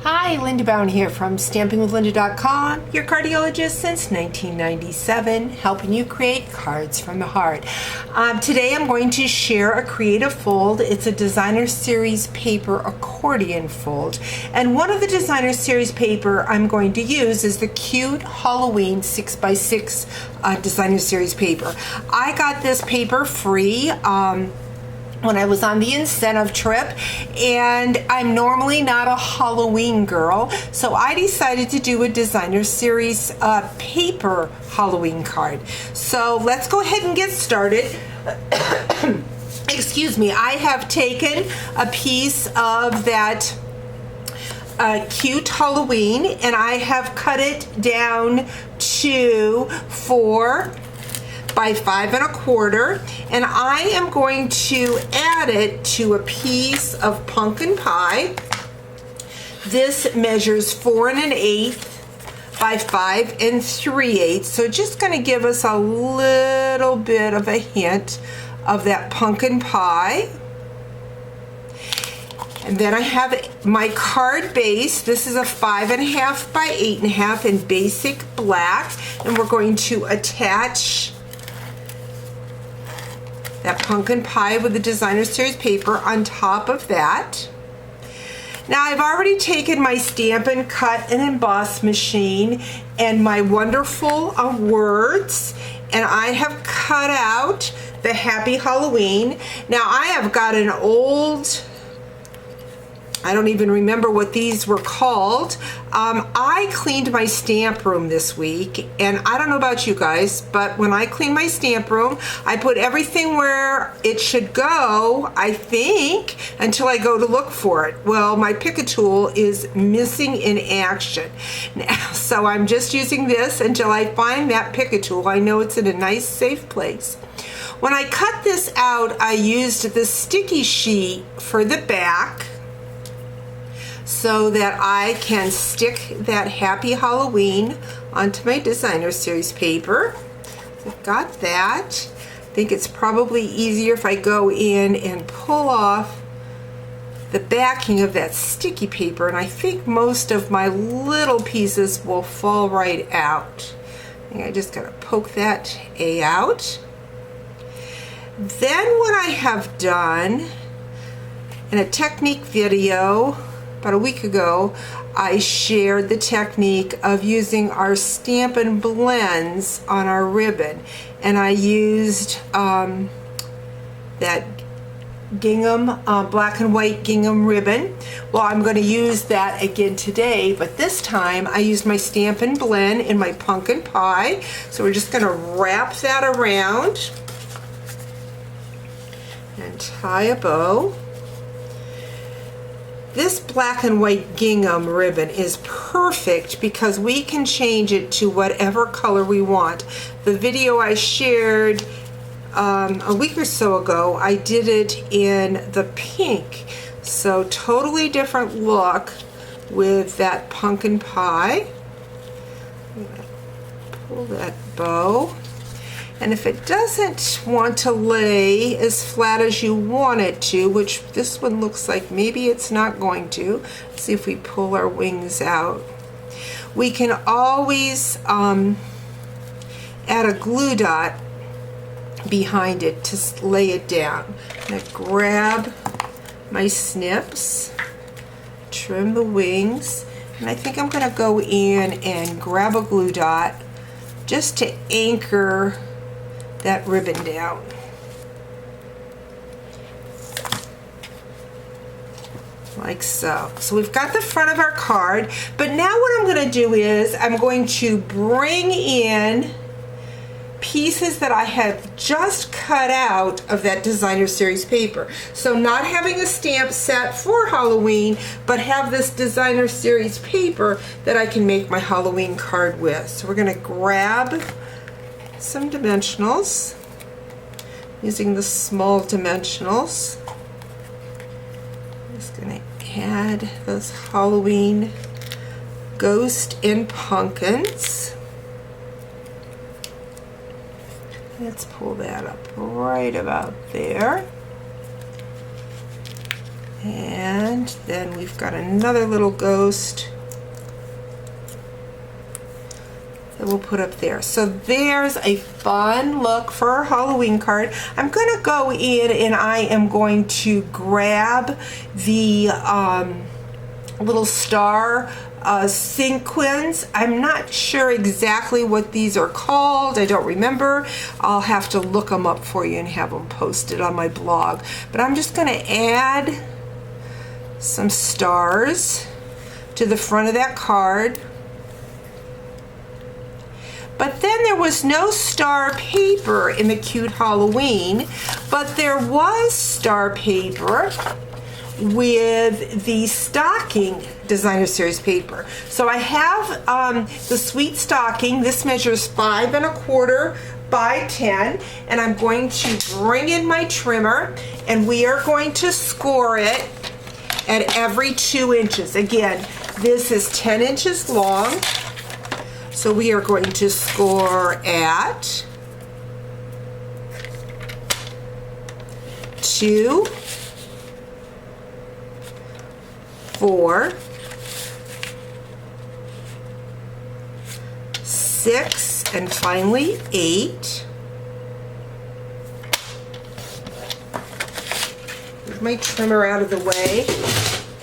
Hi, Linda Bound here from StampingWithLinda.com, your cardiologist since 1997, helping you create cards from the heart. Today I'm going to share a creative fold. It's a designer series paper accordion fold. And one of the designer series paper I'm going to use is the cute Halloween 6x6 designer series paper. I got this paper free when I was on the incentive trip, and I'm normally not a Halloween girl, so I decided to do a designer series paper Halloween card. So let's go ahead and get started. Excuse me, I have taken a piece of that cute Halloween and I have cut it down to 4 by 5 1/4, and I am going to add it to a piece of pumpkin pie. This measures 4 1/8 by 5 3/8, so just going to give us a little bit of a hint of that pumpkin pie. And then I have my card base. This is a 5 1/2 by 8 1/2 in basic black, and we're going to attach that pumpkin pie with the designer series paper on top of that. Now I've already taken my Stampin' Cut and Emboss machine and my wonderful words, and I have cut out the Happy Halloween. Now I have got an old, I don't even remember what these were called. I cleaned my stamp room this week, and I don't know about you guys, but when I clean my stamp room, I put everything where it should go, I think, until I go to look for it. Well, my Pick-a tool is missing in action. Now, so I'm just using this until I find that Pick-a tool. I know it's in a nice, safe place. When I cut this out, I used the sticky sheet for the back, so that I can stick that Happy Halloween onto my designer series paper. I've got that. I think it's probably easier if I go in and pull off the backing of that sticky paper, and I think most of my little pieces will fall right out. I think I just gotta poke that out. Then what I have done in a technique video about a week ago, I shared the technique of using our Stampin' Blends on our ribbon, and I used that gingham, black and white gingham ribbon. Well, I'm going to use that again today, but this time I used my Stampin' Blend in my pumpkin pie. So we're just going to wrap that around and tie a bow. This black and white gingham ribbon is perfect because we can change it to whatever color we want. The video I shared a week or so ago, I did it in the pink. So totally different look with that pumpkin pie. I'm gonna pull that bow. And if it doesn't want to lay as flat as you want it to, which this one looks like maybe it's not going to, let's see if we pull our wings out. We can always add a glue dot behind it to lay it down. I'm going to grab my snips, trim the wings, and I think I'm going to go in and grab a glue dot just to anchor that ribbon down. Like so. So we've got the front of our card, but now what I'm going to do is I'm going to bring in pieces that I have just cut out of that designer series paper. So not having a stamp set for Halloween, but have this designer series paper that I can make my Halloween card with. So we're going to grab some dimensionals, using the small dimensionals. I'm just going to add those Halloween ghost and pumpkins. Let's pull that up right about there. And then we've got another little ghost that we'll put up there. So there's a fun look for our Halloween card. I'm going to go in and I am going to grab the little star sequins. I'm not sure exactly what these are called. I don't remember. I'll have to look them up for you and have them posted on my blog. But I'm just going to add some stars to the front of that card. But then there was no star paper in the Cute Halloween, but there was star paper with the stocking designer series paper. So I have the sweet stocking. This measures 5 1/4 by 10, and I'm going to bring in my trimmer, and we are going to score it at every 2 inches. Again, this is 10 inches long. So we are going to score at 2, 4, 6, and finally 8. Move my trimmer out of the way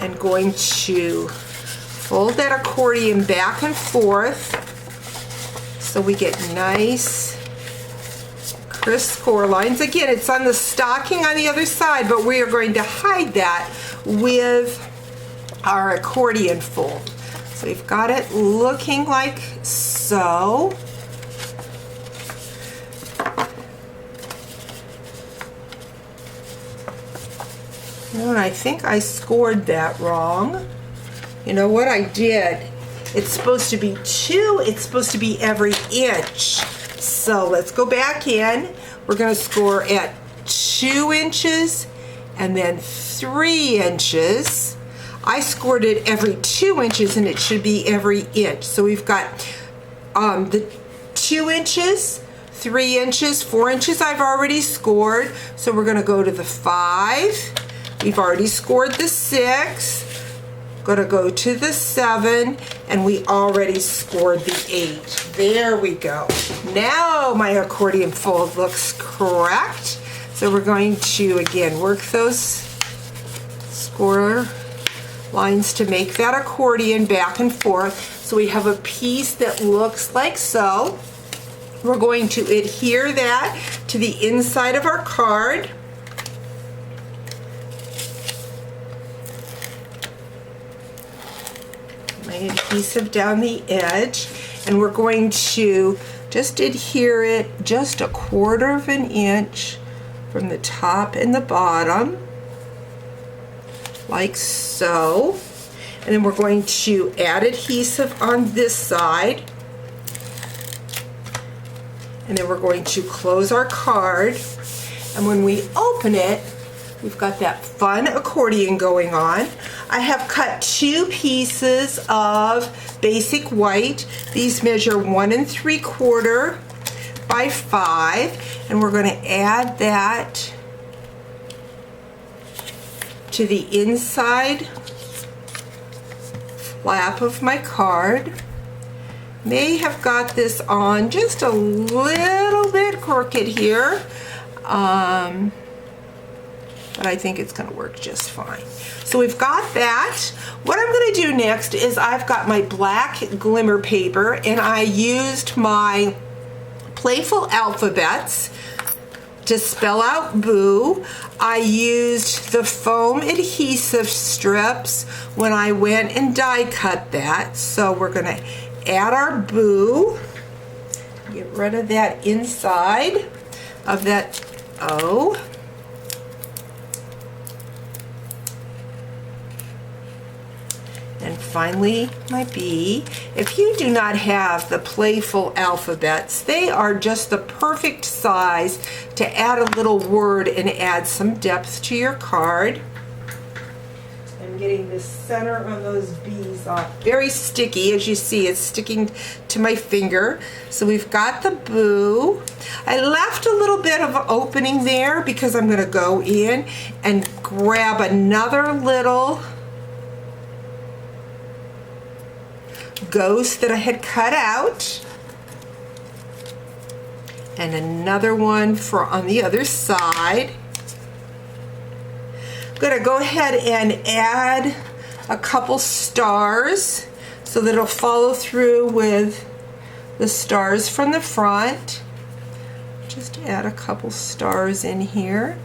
and going to fold that accordion back and forth so we get nice crisp score lines. Again, it's on the stocking on the other side, but we are going to hide that with our accordion fold. So we've got it looking like so. And I think I scored that wrong. You know what I did? It's supposed to be 2, it's supposed to be every inch. So let's go back in. We're going to score at 2 inches and then 3 inches. I scored it every 2 inches and it should be every inch. So we've got the 2 inches, 3 inches, 4 inches I've already scored. So we're going to go to the 5. We've already scored the 6. Going to go to the 7, and we already scored the 8. There we go. Now my accordion fold looks correct. So we're going to again work those score lines to make that accordion back and forth. So we have a piece that looks like so. We're going to adhere that to the inside of our card. My adhesive down the edge, and we're going to just adhere it just 1/4 of an inch from the top and the bottom, like so. And then we're going to add adhesive on this side, and then we're going to close our card. And when we open it, we've got that fun accordion going on. I have cut 2 pieces of basic white. These measure 1 3/4 by 5, and we're going to add that to the inside flap of my card. May have got this on just a little bit crooked here. But I think it's going to work just fine. So we've got that. What I'm going to do next is I've got my black glimmer paper, and I used my Playful Alphabets to spell out boo. I used the foam adhesive strips when I went and die cut that. So we're going to add our boo. Get rid of that inside of that O. And finally, my B. If you do not have the Playful Alphabets, they are just the perfect size to add a little word and add some depth to your card. And on getting the center on those bees off. Very sticky, as you see, it's sticking to my finger. So we've got the boo. I left a little bit of an opening there because I'm going to go in and grab another little ghost that I had cut out. And another one for on the other side. I'm going to go ahead and add a couple stars so that it'll follow through with the stars from the front. Just add a couple stars in here.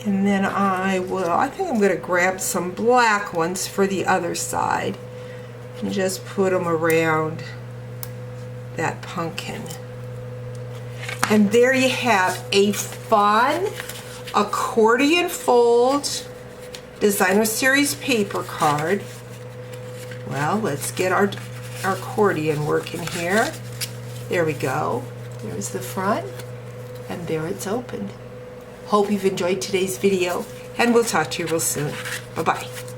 And then I think I'm going to grab some black ones for the other side and just put them around that pumpkin. And there you have a fun accordion fold designer series paper card. Well, let's get our accordion working here. There we go. There's the front, and there it's opened. Hope you've enjoyed today's video, and we'll talk to you real soon. Bye-bye.